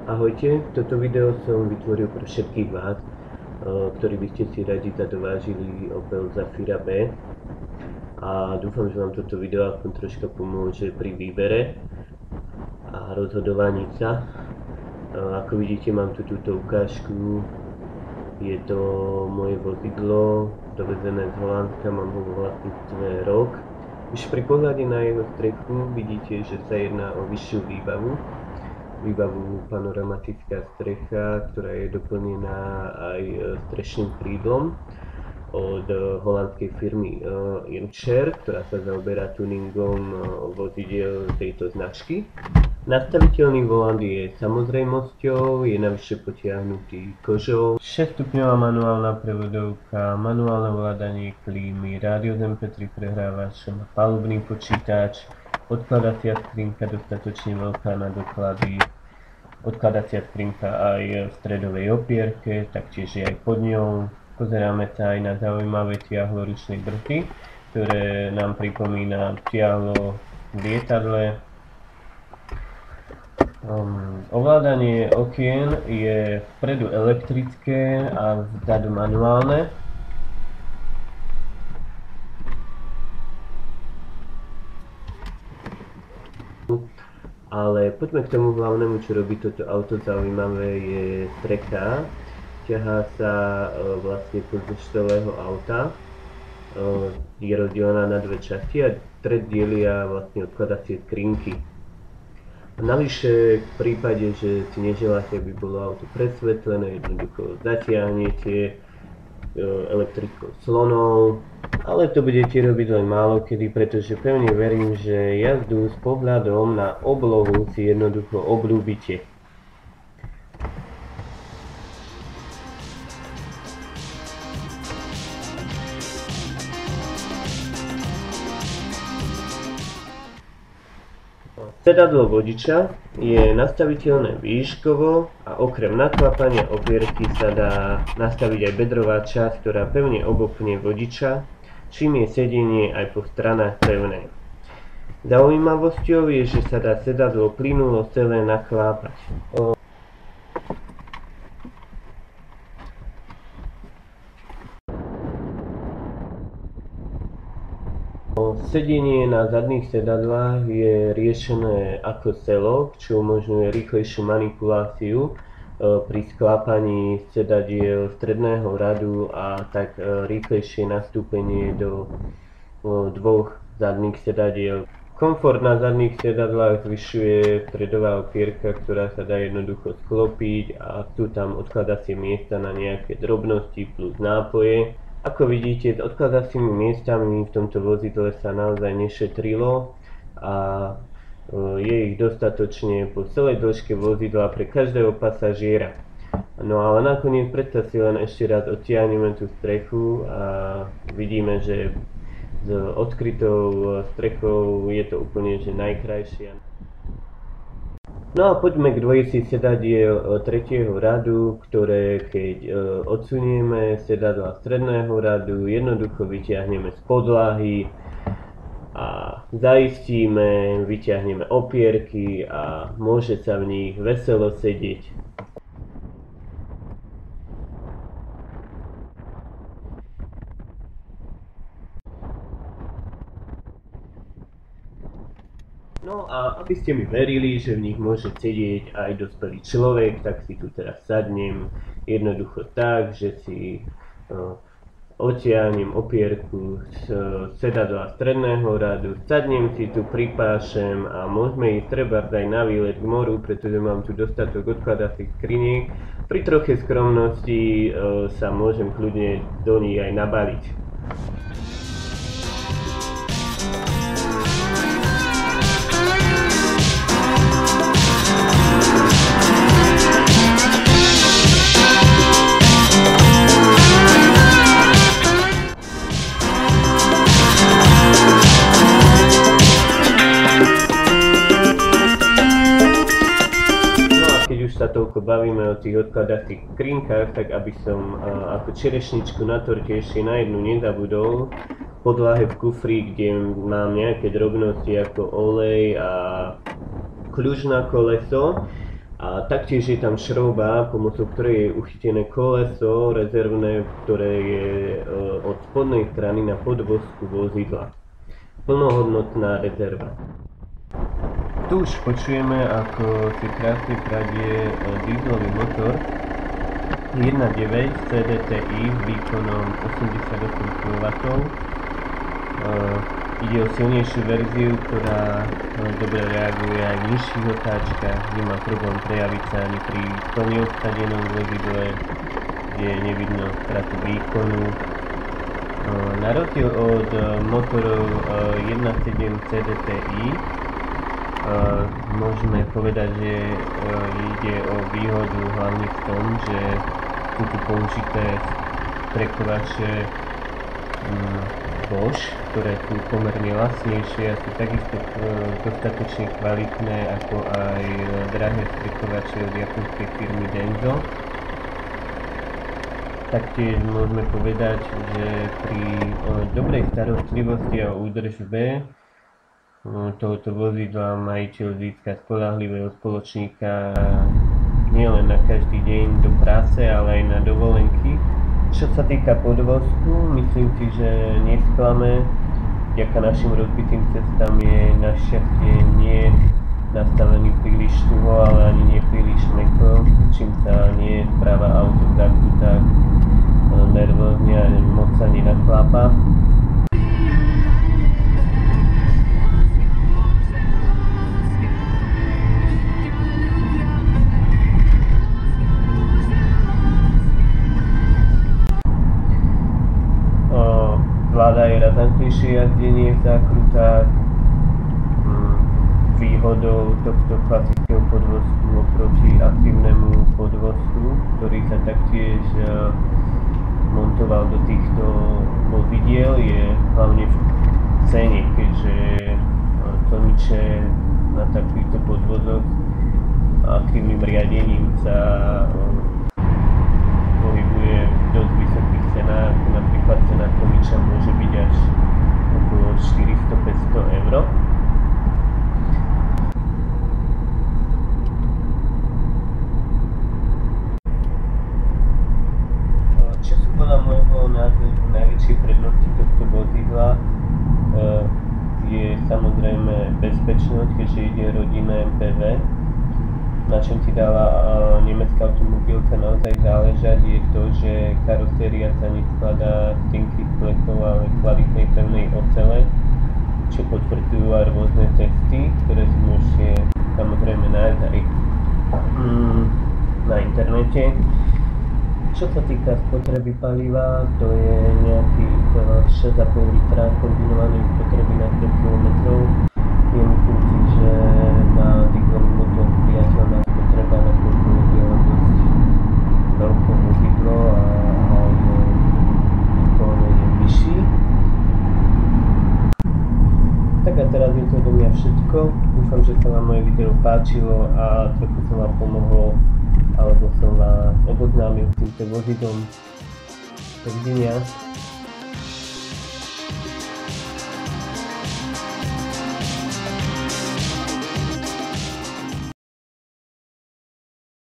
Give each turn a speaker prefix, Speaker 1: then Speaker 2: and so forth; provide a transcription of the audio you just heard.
Speaker 1: Ahojte, toto video som vytvoril pre všetkých vás, ktorí by ste si radi zadovážili Opel Zafira B. A dúfam, že vám toto video aspoň troška pomôže pri výbere a rozhodovaní sa. Ako vidíte, mám tu túto ukážku. Je to moje vozidlo, dovezené z Holandska, mám ho vo vlastníctve rok. Už pri pohľade na jeho strechu vidíte, že sa jedná o vyššiu výbavu panoramatická strecha, ktorá je doplnená aj strešným krídlom od holandskej firmy Irmscher, ktorá sa zaoberá tuningom vozidiel tejto značky. Nastaviteľný volant je samozrejmosťou, je navyše potiahnutý kožou. 6-stupňová manuálna prevodovka, manuálne ovládanie klímy, rádio z MP3 prehrávač, palubný počítač, odkladacia skrinka dostatočne veľká na doklady, odkladacia skrinka aj v stredovej opierke, taktiež je aj pod ňou. Pozeráme sa aj na zaujímavé tiahlo ručnej brzdy, ktoré nám pripomína tiahlo v lietadle. Ovládanie okien je vpredu elektrické a vzadu manuálne. Ale poďme k tomu hlavnému, čo robí toto auto zaujímavé, je strecha. Ťahá sa vlastne pozdĺž celého auta. Je rozdelená na dve časti a stred delia vlastne odkladacie skrinky. Navyše v prípade, že si neželáte, aby bolo auto presvetlené, jednoducho zatiahnete elektrickou clonou, ale to budete robiť len málo kedy, pretože pevne verím, že jazdu s pohľadom na oblohu si jednoducho obľúbite. Sedadlo vodiča je nastaviteľné výškovo a okrem naklapania opierky sa dá nastaviť aj bedrová časť, ktorá pevne obopne vodiča, čím je sedenie aj po stranách pevné. Zaujímavosťou je, že sa dá sedadlo plynulo celé naklápať. Sedenie na zadných sedadlách je riešené ako celok, čo umožňuje rýchlejšiu manipuláciu pri sklápaní sedadiel stredného radu a tak rýchlejšie nastúpenie do dvoch zadných sedadiel. Komfort na zadných sedadlách zvyšuje stredová opierka, ktorá sa dá jednoducho sklopiť a sú tam odkladacie miesta na nejaké drobnosti plus nápoje. Ako vidíte, s odkladacími miestami v tomto vozidle sa naozaj nešetrilo a je ich dostatočne po celej dĺžke vozidla pre každého pasažiera. No ale nakoniec predsa si len ešte raz odtiahneme tú strechu a vidíme, že s odkrytou strechou je to úplne že najkrajšia. No a poďme k dvojici sedadiel tretieho radu, ktoré keď odsunieme sedadla stredného radu, jednoducho vyťahneme z podlahy a zaistíme, vyťahneme opierky a môže sa v nich veselo sedieť. No a aby ste mi verili, že v nich môže sedieť aj dospelý človek, tak si tu teraz sadnem jednoducho tak, že si odtiahnem opierku z sedadla stredného radu, sadnem si tu, pripášem a môžeme ísť trebárs aj na výlet k moru, pretože mám tu dostatok odkladacích skriniek. Pri troche skromnosti sa môžem kľudne do nich aj nabaliť. Sa toľko bavíme o tých odkladacích skrinkách, tak aby som ako čerešničku na torte ešte na jednu nezabudol. V podlahe v kufri, kde mám nejaké drobnosti ako olej a kľúč na koleso, A taktiež je tam šrouba, pomocou ktorej je uchytené koleso rezervné, ktoré je od spodnej strany na podvozku vozidla. Plnohodnotná rezerva. Tu už počujeme, ako si krásne kradie dieselový motor 1.9 CDTI s výkonom 88 kW. Ide o silnejšiu verziu, ktorá dobre reaguje aj v nižších otáčkach, nemá problém prejaviť sa ani pri plne obsadenom vozidle, kde nevidno stratu výkonu. Na rozdiel od motorov 1.7 CDTI môžeme povedať, že ide o výhodu hlavne v tom, že sú tu použité strekovače Bosch, ktoré sú pomerne lacnejšie a sú takisto dostatočne kvalitné ako aj drahé strekovače od japonskej firmy Denso. Taktiež môžeme povedať, že pri dobrej starostlivosti a údržbe tohoto vozidla majiteľ získa spoľahlivého spoločníka nielen na každý deň do práce, ale aj na dovolenky. Čo sa týka podvozku, myslím si, že nesklame. Vďaka našim rozbitým cestám je našťastie nie nastavený príliš tuho, ale ani nie príliš mäkko, čím sa nie správa auto vzadu tak nervózne a moc sa nenachlápa. Vláda je razantnejšie jazdenie v zákrutách. Výhodou tohto klasického podvozku oproti aktívnemu podvozku, ktorý sa taktiež montoval do týchto vozidiel, je hlavne v cene, keďže tlmiče na takýchto podvozoch aktívnym riadením sa pohybuje v dosť vysokých cenách. Napríklad cena tlmiča môže byť až okolo 400-500 eur. Čo sú podľa môjho názoru najväčšie prednosti tohto vozidla, je samozrejme bezpečnosť, keďže ide rodinné MPV. Na čom si dala nemecká automobilka naozaj záležať, je to, že karoséria sa neskladá z tenkých plechov, ale kvalitnej pevnej ocele, čo potvrdzujú aj rôzne testy, ktoré si môžete samozrejme nájsť aj na internete. Čo sa týka spotreby paliva, to je nejakých 6,5 litra kombinovanej spotreby na 100 km. Je myslím si, že na dieselový motor priateľná spotreba na koľko je dosť veľké vozidlo a aj výkon je vyšší. Tak a teraz je to do mňa všetko. Dúfam, že sa vám moje video páčilo a trochu som vám pomohol alebo som vás oboznámil s týmto vozidlom. Dovidenia.